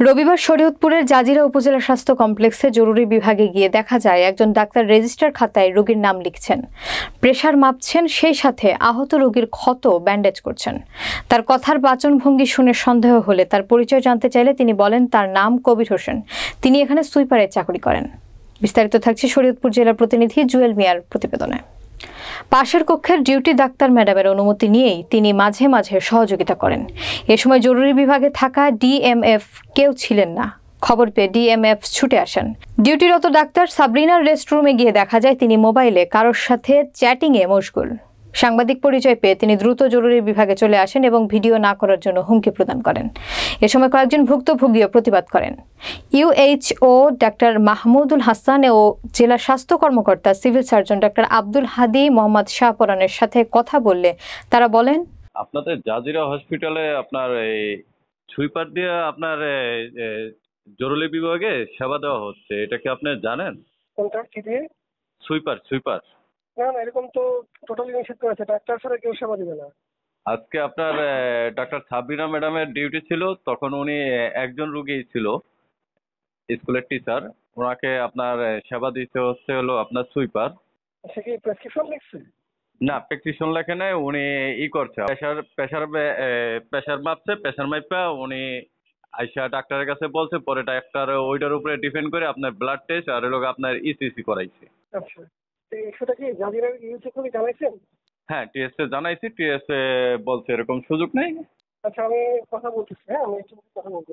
রবিবার শরীয়তপুরের জাজিরা উপজেলা স্বাস্থ্য কমপ্লেক্সে জরুরি বিভাগে গিয়ে দেখা যায় একজন ডাক্তার রেজিস্টার খাতায় রোগীর নাম লিখছেন, প্রেসার মাপছেন, সেই সাথে আহত রোগীর ক্ষত ব্যান্ডেজ করছেন। তার কথার বাচনভঙ্গি শুনে সন্দেহ হলে তার পরিচয় জানতে চাইলে তিনি বলেন তার নাম কবির হোসেন, তিনি এখানে সুইপারের চাকরি করেন। বিস্তারিত থাকছে শরীয়তপুর জেলার প্রতিনিধি জুয়েল মিয়ার প্রতিবেদনে। পাশের কক্ষের ডিউটি ডাক্তার ম্যাডামের অনুমতি নিয়েই তিনি মাঝে মাঝে সহযোগিতা করেন। এ সময় জরুরি বিভাগে থাকা ডিএমএফ কেউ ছিলেন না। খবর পেয়ে ডিএমএফ ছুটে আসেন। ডিউটিরত ডাক্তার সাবরিনার রেস্টরুমে গিয়ে দেখা যায় তিনি মোবাইলে কারোর সাথে চ্যাটিংয়ে মশগুল। সাংবাদিক পরিচয় পেয়ে তিনি দ্রুত জরুরি বিভাগে চলে আসেন এবং ভিডিও না করার জন্য হুমকি প্রদান করেন। এ সময় কয়েকজন ভুক্তভোগীও প্রতিবাদ করেন। ইউএইচও ডাক্তার মাহমুদুল হাসান ও জেলা স্বাস্থ্য কর্মকর্তা সিভিল সার্জন ডাক্তার আব্দুল হাদি মোহাম্মদ শাহপরানের সাথে কথা বললে তারা বলেন, আপনাদের জাজিরা হসপিটালে আপনার এই সুইপার দিয়ে আপনার জরুরি বিভাগে সেবা দেওয়া হচ্ছে, এটা কি আপনি জানেন? কোনটা কি দিয়ে? সুইপার সুইপার না না, এরকম তো টোটালি নিষেধ করেছে। ডাক্তার ছাড়া কেউ সেবা দিবে না। আজকে আপনার ডাক্তার সাবিনা ম্যাডামের ডিউটি ছিল, তখন উনি একজন রুগী ছিল, স্কুলের টিচার, ওনাকে আপনার সেবা দিতে হচ্ছে হলো আপনার সুইপার। সে কি প্রেসক্রিপশন লিখছে? না, প্রেসক্রিপশন লেখে নাই, উনি করছে প্রেশার প্রেশার প্রেশার মাপছে, প্রেশার মাইপা উনি আইসা ডাক্তারের কাছে বলছে, পরে ডাক্তার ওইটার উপরে ডিপেন্ড করে আপনার ব্লাড টেস্ট আর হলো আপনার ইসিসি করাইছে। আচ্ছা, তো সেটা কি জাজিরার ইউজে করে জানাইছেন? হ্যাঁ, টিএসএ জানাইছি, টিএসএ বলছে এরকম সুযোগ নেই। আচ্ছা, আমি কথা বলতেছি। হ্যাঁ, আমি একটু কথা বলবো।